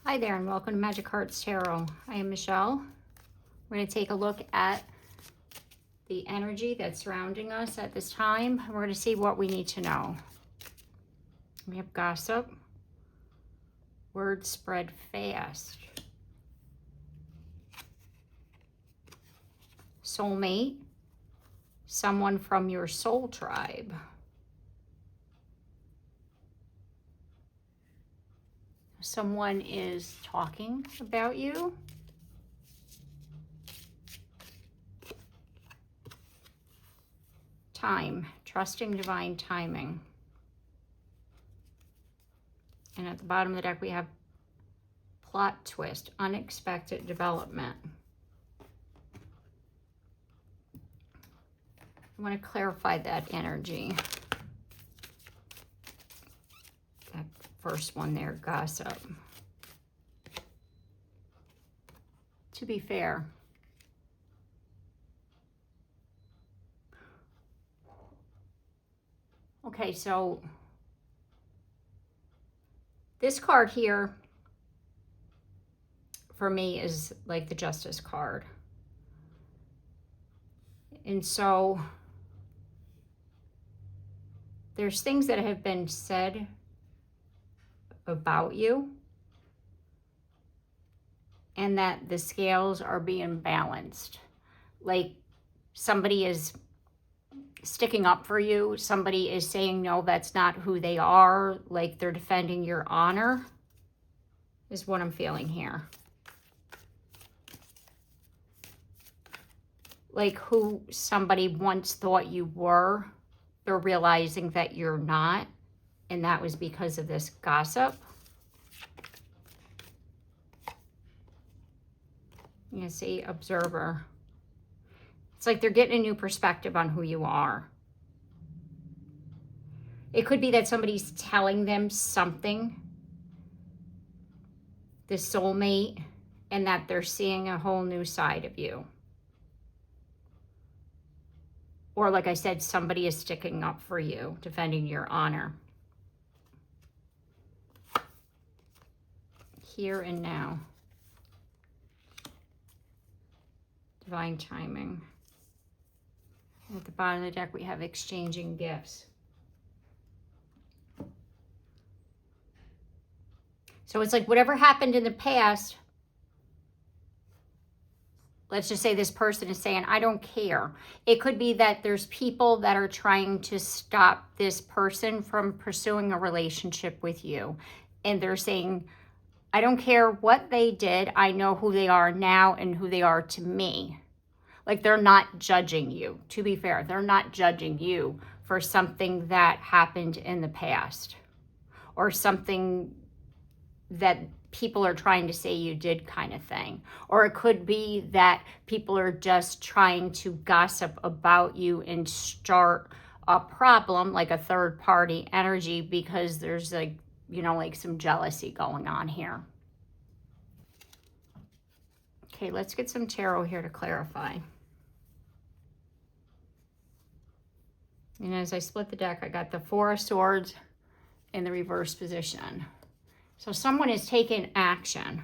Hi there and welcome to Magic Hearts Tarot. I am Michelle. We're going to take a look at the energy that's surrounding us at this time. We're going to see what we need to know. We have gossip. Words spread fast. Soulmate. Someone from your soul tribe. Someone is talking about you. Time, trusting divine timing. And at the bottom of the deck, we have plot twist, unexpected development. I want to clarify that energy. That first one there, gossip. To be fair, okay, so this card here for me is like the Justice card. And so there's things that have been said about you and that the scales are being balanced. Like somebody is sticking up for you. Somebody is saying, no, that's not who they are. Like they're defending your honor is what I'm feeling here. Like who somebody once thought you were, they're realizing that you're not. And that was because of this gossip. You see, observer. It's like they're getting a new perspective on who you are. It could be that somebody's telling them something, the soulmate, and that they're seeing a whole new side of you. Or like I said, somebody is sticking up for you, defending your honor. Here and now. Divine timing. At the bottom of the deck, we have exchanging gifts. So it's like whatever happened in the past, let's just say this person is saying, I don't care. It could be that there's people that are trying to stop this person from pursuing a relationship with you. And they're saying, I don't care what they did. I know who they are now and who they are to me. Like they're not judging you. To be fair, they're not judging you for something that happened in the past or something that people are trying to say you did kind of thing. Or it could be that people are just trying to gossip about you and start a problem, like a third party energy, because there's like, you know, like some jealousy going on here. Okay, let's get some tarot here to clarify. And as I split the deck, I got the Four of Swords in the reverse position. So someone is taking action.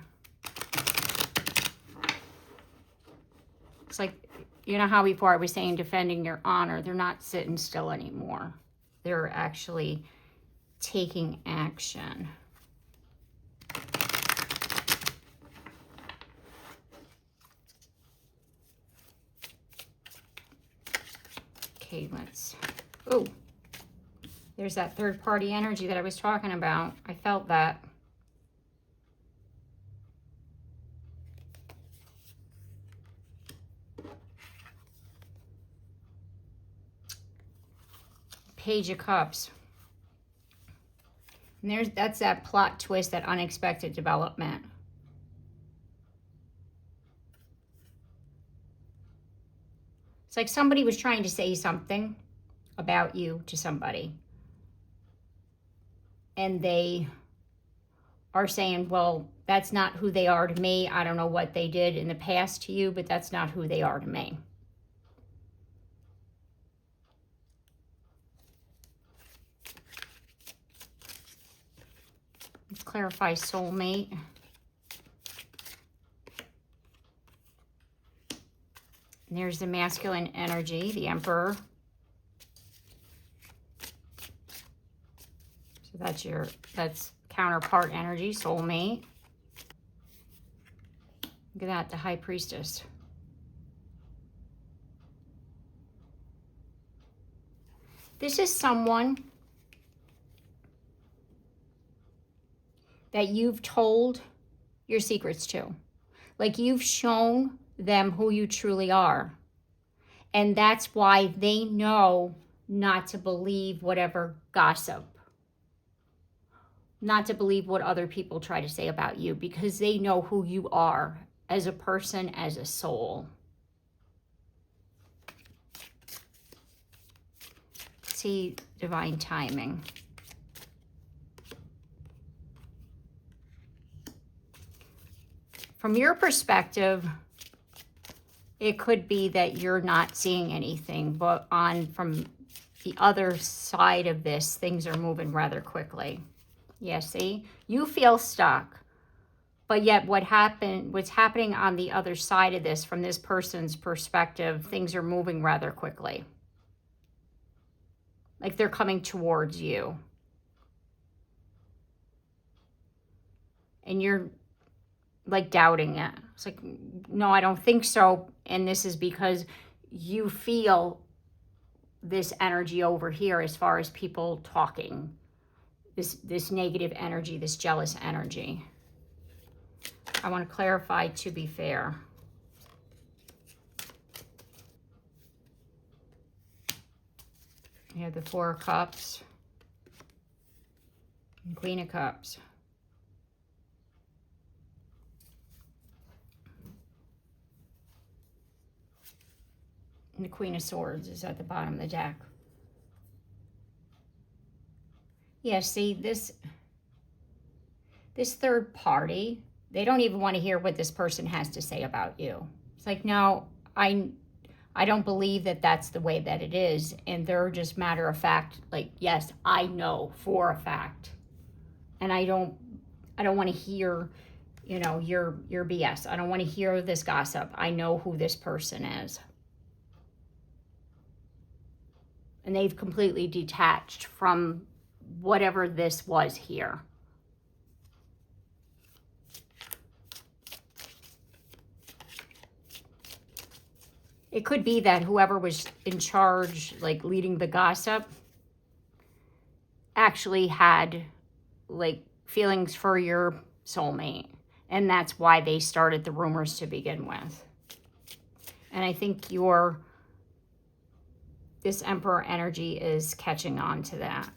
It's like, you know how before I was saying defending your honor, they're not sitting still anymore. They're actually taking action. Okay, let's, oh, there's that third party energy that I was talking about. I felt that. Page of Cups. And that's that plot twist, that unexpected development. It's like somebody was trying to say something about you to somebody. And they are saying, well, that's not who they are to me. I don't know what they did in the past to you, but that's not who they are to me. Let's clarify soulmate. And there's the masculine energy, the Emperor. So that's counterpart energy, soulmate. Look at that, the High Priestess. This is someone that you've told your secrets to. Like, you've shown them who you truly are. And that's why they know not to believe whatever gossip, not to believe what other people try to say about you, because they know who you are as a person, as a soul. See, divine timing. From your perspective, it could be that you're not seeing anything, but from the other side of this, things are moving rather quickly. Yeah, see? You feel stuck. But yet what's happening on the other side of this, from this person's perspective, things are moving rather quickly. Like they're coming towards you. And you're like doubting it. It's like, no, I don't think so. And this is because you feel this energy over here as far as people talking. This negative energy, this jealous energy. I want to clarify, to be fair. You have the Four of Cups and Queen of Cups. And the Queen of Swords is at the bottom of the deck. Yeah, see, this third party, they don't even want to hear what this person has to say about you. It's like, no, I don't believe that that's the way that it is. And they're just matter of fact, like, yes, I know for a fact. And I don't want to hear, your BS. I don't want to hear this gossip. I know who this person is. And they've completely detached from whatever this was here. It could be that whoever was in charge, like leading the gossip, actually had like feelings for your soulmate. And that's why they started the rumors to begin with. And I think this Emperor energy is catching on to that.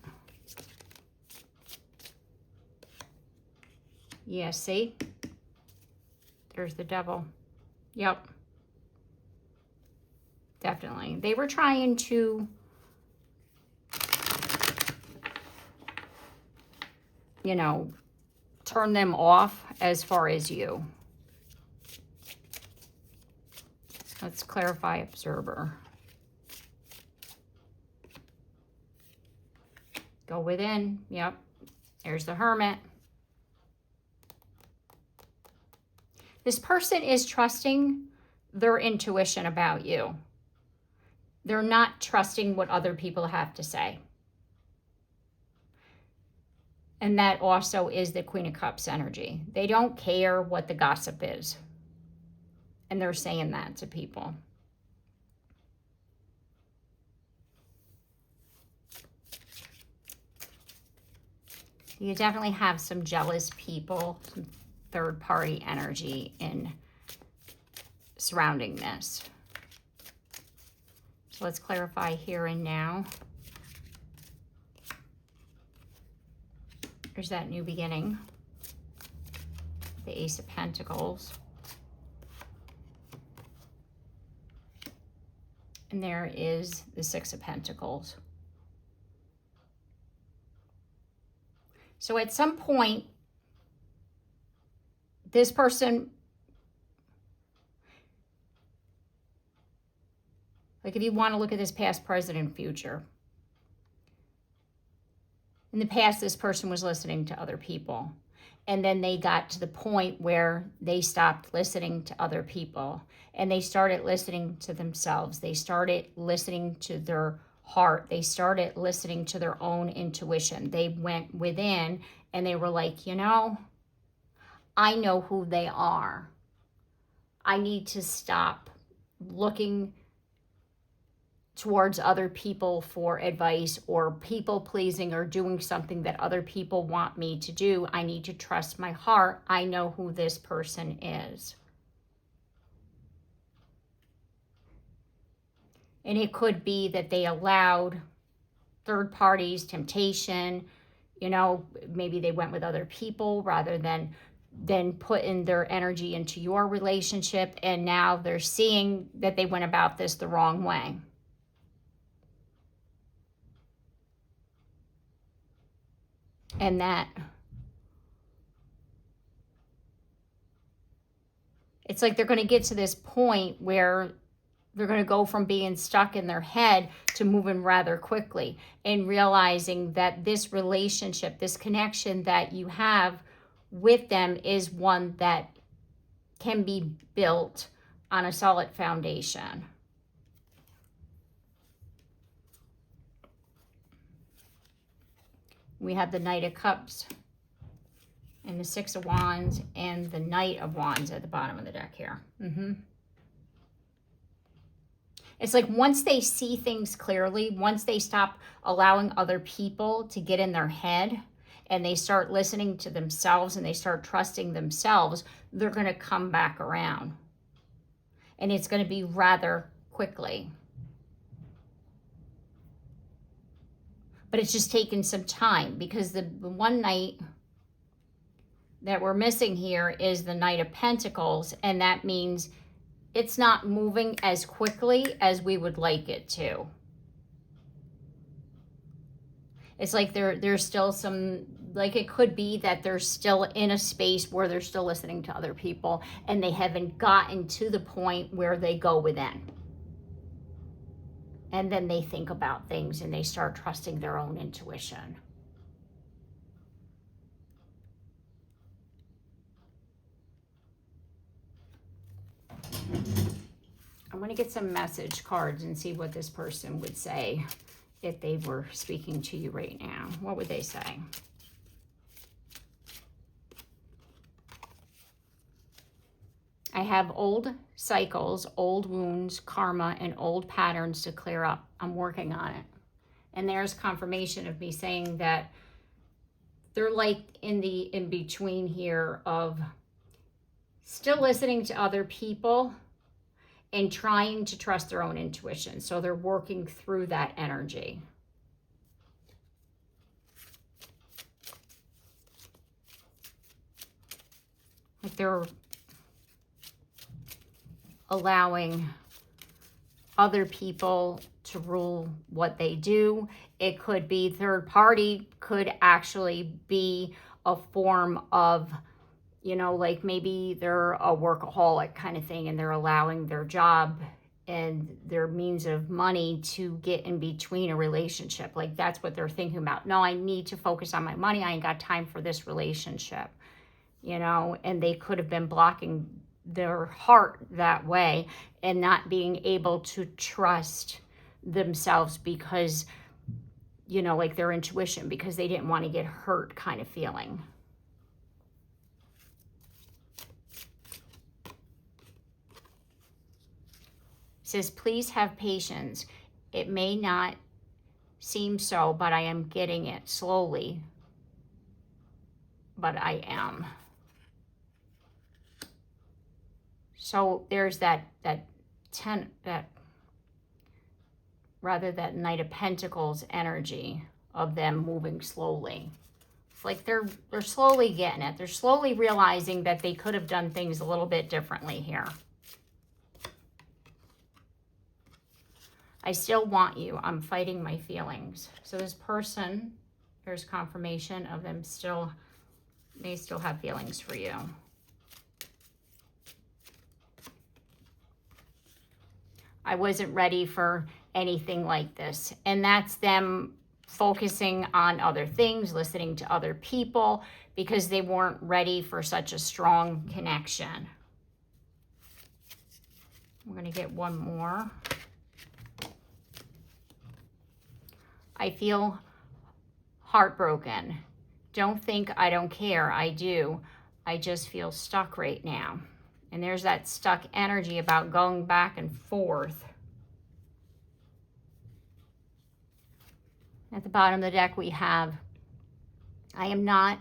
Yeah, see? There's the Devil. Yep. Definitely. They were trying to, turn them off as far as you. Let's clarify Observer. Go within. Yep. There's the Hermit. This person is trusting their intuition about you. They're not trusting what other people have to say. And that also is the Queen of Cups energy. They don't care what the gossip is. And they're saying that to people. You definitely have some jealous people, some third-party energy in surrounding this. So let's clarify here and now. There's that new beginning. The Ace of Pentacles. And there is the Six of Pentacles. So at some point, this person, like if you want to look at this past, present, and future. In the past, this person was listening to other people. And then they got to the point where they stopped listening to other people and they started listening to themselves. They started listening to their heart. They started listening to their own intuition. They went within and they were like, you know, I know who they are. I need to stop looking towards other people for advice or people pleasing or doing something that other people want me to do. I need to trust my heart. I know who this person is. And it could be that they allowed third parties, temptation, you know, maybe they went with other people rather than putting their energy into your relationship. And now they're seeing that they went about this the wrong way. And that it's like they're going to get to this point where they're going to go from being stuck in their head to moving rather quickly and realizing that this relationship, this connection that you have with them is one that can be built on a solid foundation. We have the Knight of Cups and the Six of Wands and the Knight of Wands at the bottom of the deck here. It's like once they see things clearly, once they stop allowing other people to get in their head and they start listening to themselves and they start trusting themselves, they're going to come back around. And it's going to be rather quickly. But it's just taken some time because the one Knight that we're missing here is the Knight of Pentacles. And that means it's not moving as quickly as we would like it to. It's like there's still some, like it could be that they're still in a space where they're still listening to other people and they haven't gotten to the point where they go within. And then they think about things and they start trusting their own intuition. I'm going to get some message cards and see what this person would say if they were speaking to you right now. What would they say? I have old cycles, old wounds, karma, and old patterns to clear up. I'm working on it. And there's confirmation of me saying that they're like in the in-between here of still listening to other people and trying to trust their own intuition. So they're working through that energy. Like they're allowing other people to rule what they do. It could be third party, could actually be a form of, you know, like maybe they're a workaholic kind of thing and they're allowing their job and their means of money to get in between a relationship. Like that's what they're thinking about. No, I need to focus on my money. I ain't got time for this relationship, you know, and they could have been blocking their heart that way and not being able to trust themselves because, you know, like their intuition, because they didn't want to get hurt kind of feeling. It says, please have patience. It may not seem so, but I am getting it slowly. But I am. So there's that Knight of Pentacles energy of them moving slowly. It's like they're slowly getting it. They're slowly realizing that they could have done things a little bit differently here. I still want you. I'm fighting my feelings. So this person, there's confirmation of them they still have feelings for you. I wasn't ready for anything like this. And that's them focusing on other things, listening to other people, because they weren't ready for such a strong connection. We're going to get one more. I feel heartbroken. Don't think I don't care. I do. I just feel stuck right now. And there's that stuck energy about going back and forth. At the bottom of the deck we have, I am not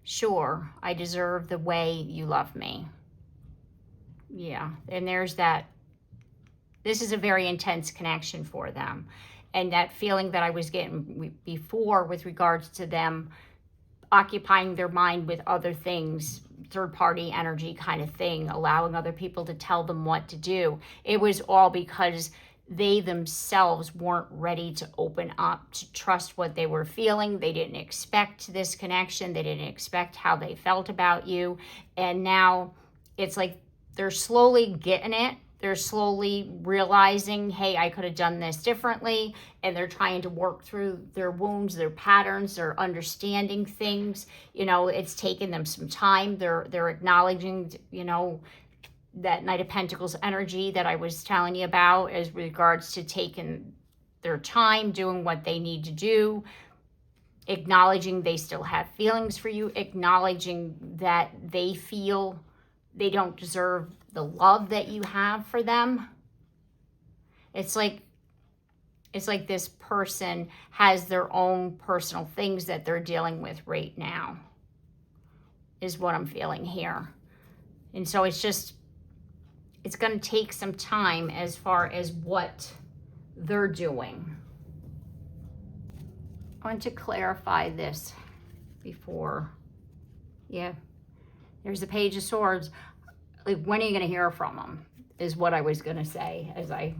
sure I deserve the way you love me. Yeah, and there's that. This is a very intense connection for them. And that feeling that I was getting before with regards to them occupying their mind with other things, third-party energy kind of thing, allowing other people to tell them what to do. It was all because they themselves weren't ready to open up, to trust what they were feeling. They didn't expect this connection. They didn't expect how they felt about you. And now it's like they're slowly getting it. They're slowly realizing, hey, I could have done this differently. And they're trying to work through their wounds, their patterns, they're understanding things. You know, it's taken them some time. They're acknowledging, you know, that Knight of Pentacles energy that I was telling you about as regards to taking their time, doing what they need to do, acknowledging they still have feelings for you, acknowledging that they feel they don't deserve the love that you have for them. It's like this person has their own personal things that they're dealing with right now, is what I'm feeling here. And so it's going to take some time as far as what they're doing. I want to clarify this before. Yeah, there's the Page of Swords. Like, when are you going to hear from them is what I was going to say as I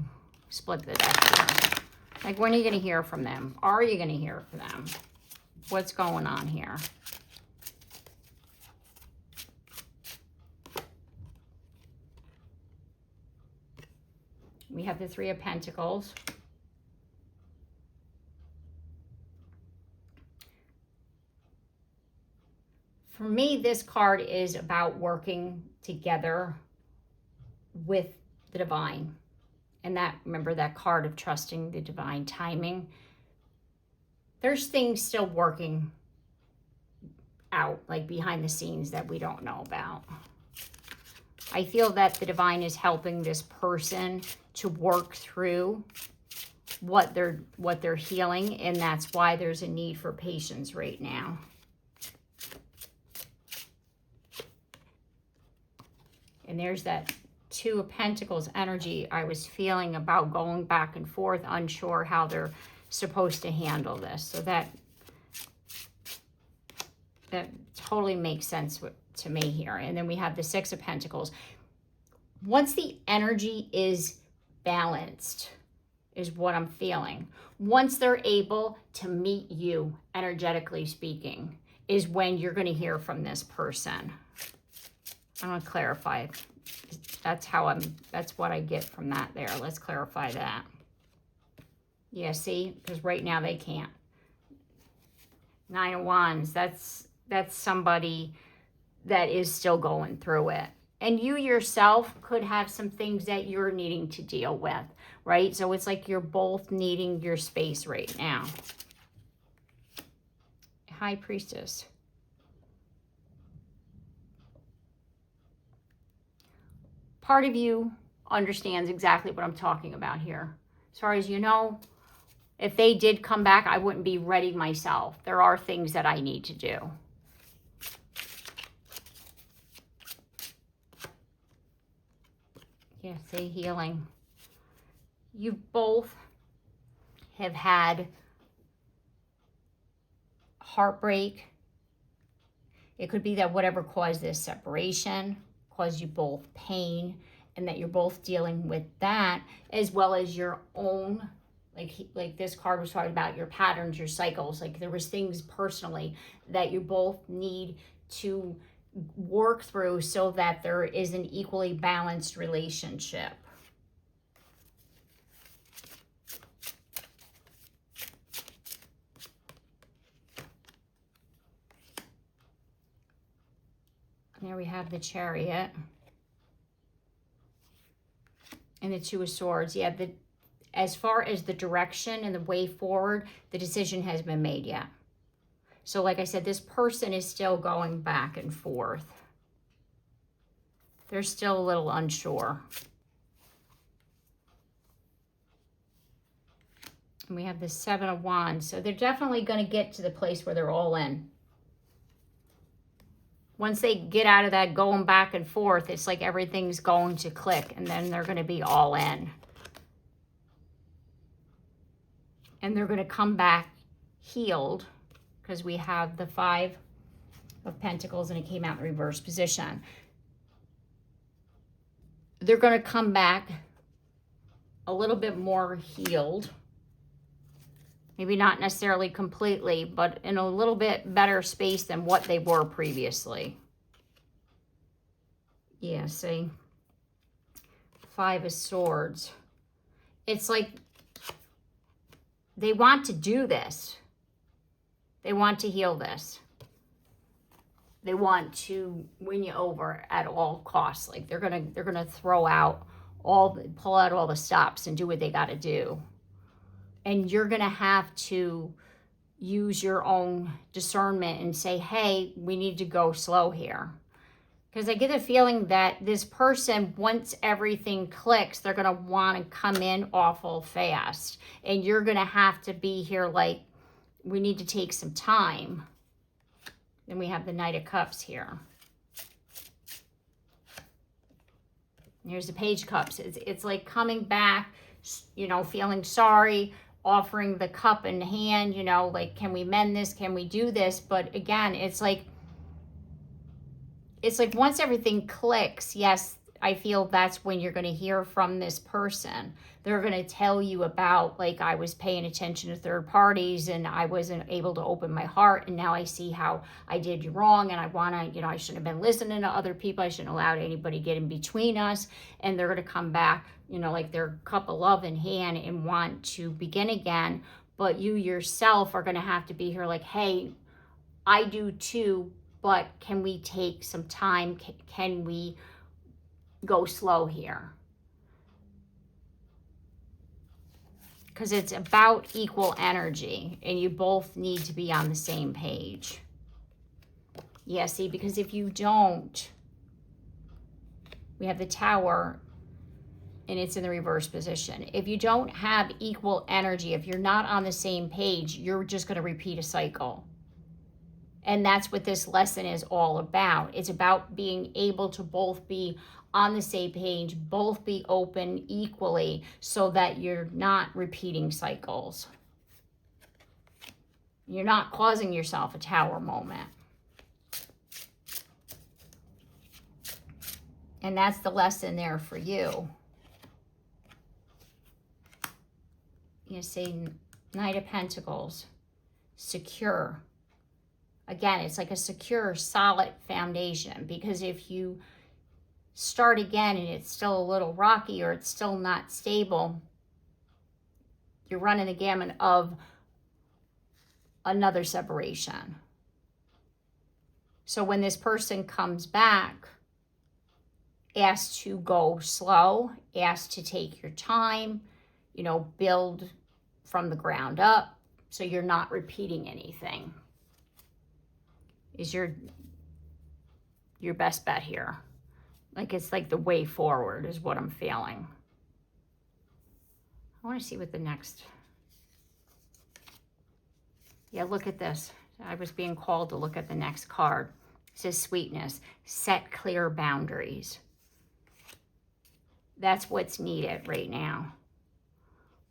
split the deck here. Like, when are you going to hear from them? Are you going to hear from them? What's going on here? We have the Three of Pentacles. For me, this card is about working together with the divine. And that, remember that card of trusting the divine timing. There's things still working out, like behind the scenes, that we don't know about. I feel that the divine is helping this person to work through what they're healing, and that's why there's a need for patience right now. And there's that Two of Pentacles energy I was feeling about going back and forth, unsure how they're supposed to handle this. So that totally makes sense to me here. And then we have the Six of Pentacles. Once the energy is balanced, is what I'm feeling. Once they're able to meet you, energetically speaking, is when you're going to hear from this person. I'm going to clarify. That's what I get from that there. Let's clarify that. Yeah, see? Because right now they can't. Nine of Wands, that's somebody that is still going through it. And you yourself could have some things that you're needing to deal with, right? So it's like you're both needing your space right now. High Priestess. Part of you understands exactly what I'm talking about here. As far as you know, if they did come back, I wouldn't be ready myself. There are things that I need to do. Yeah, say healing. You both have had heartbreak. It could be that whatever caused this separation caused you both pain, and that you're both dealing with that, as well as your own, like this card was talking about, your patterns, your cycles. Like, there was things personally that you both need to work through so that there is an equally balanced relationship. There we have the Chariot. And the Two of Swords. Yeah, as far as the direction and the way forward, the decision has been made yet. So like I said, this person is still going back and forth. They're still a little unsure. And we have the Seven of Wands. So they're definitely going to get to the place where they're all in. Once they get out of that going back and forth, it's like everything's going to click, and then they're going to be all in. And they're going to come back healed, because we have the Five of Pentacles and it came out in reverse position. They're going to come back a little bit more healed. Maybe not necessarily completely, but in a little bit better space than what they were previously. Yeah, see? Five of Swords. It's like they want to do this. They want to heal this. They want to win you over at all costs. Like they're gonna throw out pull out all the stops and do what they got to do. And you're going to have to use your own discernment and say, hey, we need to go slow here. Because I get the feeling that this person, once everything clicks, they're going to want to come in awful fast. And you're going to have to be here like, we need to take some time. Then we have the Knight of Cups here. Here's the Page of Cups. It's like coming back, you know, feeling sorry, offering the cup in hand, you know, like, can we mend this? Can we do this? But again, it's like once everything clicks, yes, I feel that's when you're going to hear from this person. They're going to tell you about, like, I was paying attention to third parties and I wasn't able to open my heart. And now I see how I did you wrong. And I want to, you know, I shouldn't have been listening to other people. I shouldn't have allowed anybody to get in between us. And they're going to come back, you know, like their cup of love in hand and want to begin again. But you yourself are going to have to be here like, hey, I do too, but can we take some time? Can we go slow here? Because it's about equal energy and you both need to be on the same page. Yeah, see, because if you don't, we have the Tower and it's in the reverse position. If you don't have equal energy, if you're not on the same page, you're just going to repeat a cycle. And that's what this lesson is all about. It's about being able to both be on the same page, both be open equally so that you're not repeating cycles. You're not causing yourself a Tower moment. And that's the lesson there for you. You see, Knight of Pentacles, secure. Again, it's like a secure, solid foundation, because if you start again and it's still a little rocky or it's still not stable, you're running the gamut of another separation. So when this person comes back, ask to go slow, ask to take your time, you know, build from the ground up so you're not repeating anything. Is your best bet here. Like it's like the way forward is what I'm feeling. I want to see what the next. Yeah, look at this. I was being called to look at the next card. It says sweetness. Set clear boundaries. That's what's needed right now.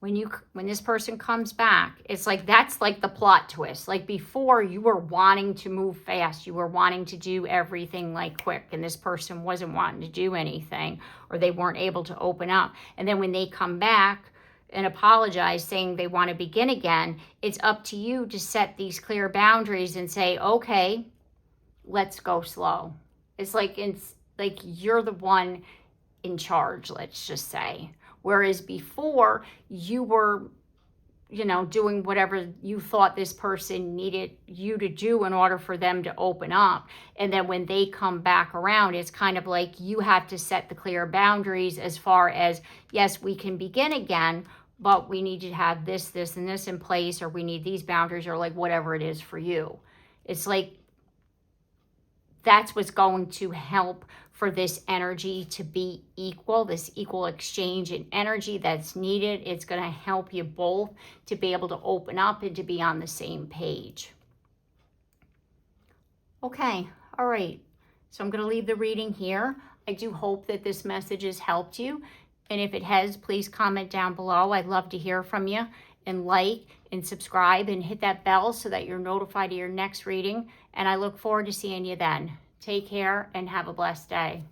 When this person comes back, it's like that's like the plot twist. Like before, you were wanting to move fast. You were wanting to do everything like quick, and this person wasn't wanting to do anything, or they weren't able to open up. And then when they come back and apologize, saying they want to begin again, it's up to you to set these clear boundaries and say, okay, let's go slow. It's like you're the one in charge, let's just say. Whereas before, you were doing whatever you thought this person needed you to do in order for them to open up. And then when they come back around, it's kind of like you have to set the clear boundaries as far as, yes, we can begin again, but we need to have this, this, and this in place, or we need these boundaries, or like whatever it is for you. It's like that's what's going to help for this energy to be equal, this equal exchange in energy that's needed. It's going to help you both to be able to open up and to be on the same page. Okay, all right. So I'm going to leave the reading here. I do hope that this message has helped you. And if it has, please comment down below. I'd love to hear from you. And like and subscribe and hit that bell so that you're notified of your next reading. And I look forward to seeing you then. Take care and have a blessed day.